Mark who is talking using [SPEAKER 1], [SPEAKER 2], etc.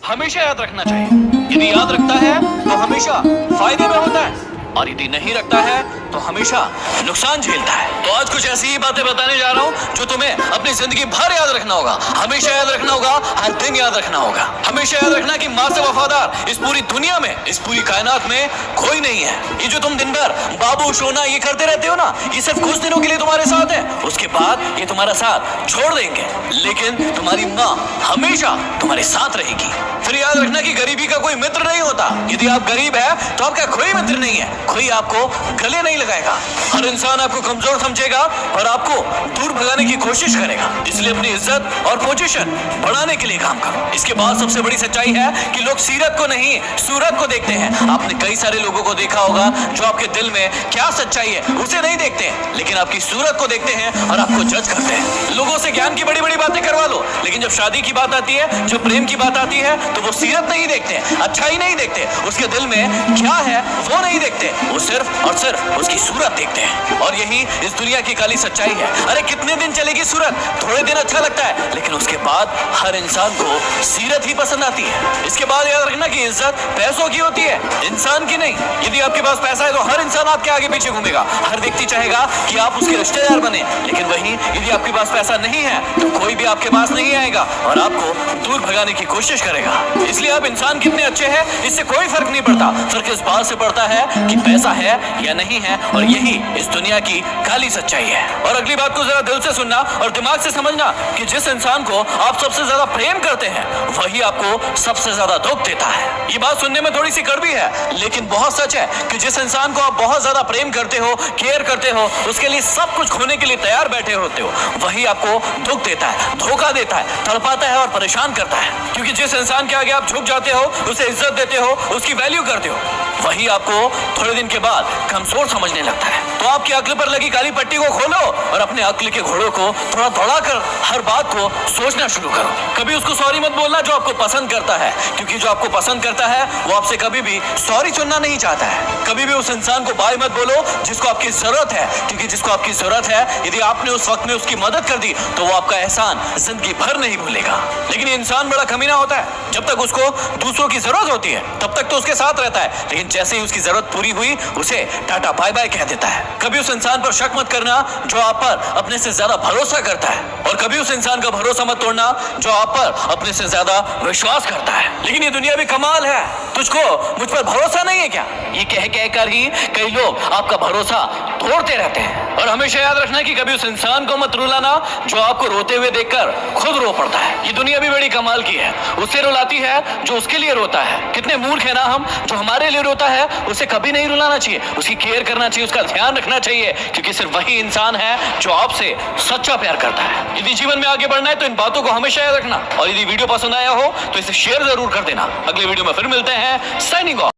[SPEAKER 1] हमेशा याद रखना चाहिए। यदि याद रखता है तो हमेशा फायदे में होता है, और यदि नहीं रखता है तो हमेशा नुकसान झेलता है। तो आज कुछ ऐसी ही बातें बताने जा रहा हूं जो तुम्हें अपनी जिंदगी भर याद रखना होगा, हमेशा याद रखना होगा, हर दिन याद रखना होगा। हमेशा याद रखना कि मां से वफादार इस पूरी दुनिया में, इस पूरी कायनात में कोई नहीं है। ये जो तुम दिन भर बाबू सोना ये करते रहते हो ना, ये सिर्फ कुछ दिनों के लिए तुम्हारे साथ है, उसके बाद ये तुम्हारा साथ छोड़ देंगे। लेकिन तुम्हारी माँ हमेशा तुम्हारे साथ रहेगी। फिर याद रखना कि गरीबी का कोई मित्र नहीं होता। यदि आप गरीब है तो आपका कोई मित्र नहीं है, कोई आपको गले नहीं लगाएगा। हर इंसान आपको कमजोर समझेगा और आपको दूर भगाने की कोशिश करेगा। इसलिए अपनी इज्जत और पोजीशन बढ़ाने के लिए काम करो। इसके बाद सबसे बड़ी सच्चाई है कि लोग सीरत को नहीं सूरत को देखते हैं। आपने कई सारे लोगों को देखा होगा जो आपके दिल में क्या सच्चाई है उसे नहीं देखते, लेकिन आपकी सूरत को देखते हैं और आपको जज करते हैं। लोगों से ज्ञान की बड़ी बड़ी बातें करवा लो, लेकिन जब शादी की बात आती है, जब प्रेम की बात आती है, तो वो सीरत नहीं देखते, अच्छाई नहीं देखते, उसके दिल में क्या है वो नहीं देखते, वो सिर्फ और सिर्फ उसकी सूरत देखते हैं। और यही इस दुनिया की काली सच्चाई है। अरे कितने दिन चलेगी सूरत, थोड़े दिन अच्छा लगता है, लेकिन उसके बाद हर इंसान को सीरत ही पसंद आती है। इसके बाद याद रखना कि इज्जत पैसों की होती है, इंसान की नहीं। यदि आपके पास पैसा है तो हर इंसान आपके आगे पीछे घूमेगा, हर व्यक्ति चाहेगा कि आप उसके रिश्तेदार बने। लेकिन वही यदि आपके पास पैसा नहीं है तो कोई भी आपके पास नहीं आएगा और आपको दूर भगाने की कोशिश करेगा। इसलिए आप इंसान कितने अच्छे हैं इससे कोई फर्क नहीं पड़ता, फर्क इस बात से पड़ता है कि पैसा है या नहीं है। और यही इस दुनिया की काली सच्चाई है। और अगली बात को जरा दिल से सुनना और दिमाग से समझना कि जिस इंसान को आप सबसे ज्यादा प्रेम करते हैं वही आपको सबसे ज्यादा दुख देता है। ये बात सुनने में थोड़ी सी कड़वी है, लेकिन बहुत सच है कि जिस इंसान को आप बहुत ज्यादा प्रेम करते हो, केयर करते हो, उसके लिए सब कुछ खोने के लिए तैयार बैठे होते हो, वही आपको दुख देता है, धोखा देता है, तड़पाता है और परेशान करता है। क्योंकि जिस इंसान के आगे आप झुक जाते हो, उसे इज्जत देते हो, उसकी वैल्यू करते हो, वही आपको थोड़े दिन के बाद कमजोर समझने लगता है। तो आपकी अक्ल पर लगी काली पट्टी को खोलो और अपने अक्ल के घोड़ों को थोड़ा दौड़ाकर हर बात को सोचना शुरू करो। कभी उसको सॉरी मत बोलना जो आपको पसंद करता है, क्योंकि जो आपको पसंद करता है वो आपसे कभी भी सॉरी सुनना नहीं चाहता है। कभी भी उस इंसान को बाय मत बोलो जिसको आपकी जरूरत है, क्योंकि जिसको आपकी जरूरत है यदि आपने उस वक्त में उसकी मदद कर दी तो वो आपका एहसान जिंदगी भर नहीं भूलेगा। लेकिन ये इंसान बड़ा कमीना होता है, जब तक उसको दूसरों की जरूरत होती है तब तक तो उसके साथ रहता है, लेकिन जैसे ही उसकी जरूरत पूरी हुई उसे टाटा बाय बाय कह देता है। कभी उस इंसान पर शक मत करना जो आप पर अपने से ज्यादा भरोसा करता है, और कभी उस इंसान का भरोसा मत तोड़ना जो आप पर अपने से ज्यादा विश्वास करता है। लेकिन ये दुनिया भी कमाल है, तुझको मुझ पर भरोसा नहीं है क्या, ये कह कहकर ही कई लोग आपका भरोसा तोड़ते रहते हैं। और हमेशा याद रखना कि कभी उस इंसान को मत रुलाना जो आपको रोते हुए देखकर खुद रो पड़ता है। ये दुनिया भी बड़ी कमाल की है, उससे रुलाती है जो उसके लिए रोता है। कितने मूर्ख है ना हम, जो हमारे लिए रोता है उसे कभी नहीं रुलाना चाहिए, उसकी केयर करना चाहिए, उसका ध्यान रखना चाहिए, क्योंकि सिर्फ वही इंसान है जो आपसे सच्चा प्यार करता है। यदि जीवन में आगे बढ़ना है तो इन बातों को हमेशा याद रखना, और यदि वीडियो पसंद आया हो तो इसे शेयर जरूर कर देना। अगले वीडियो में फिर मिलते हैं, साइनिंग ऑफ।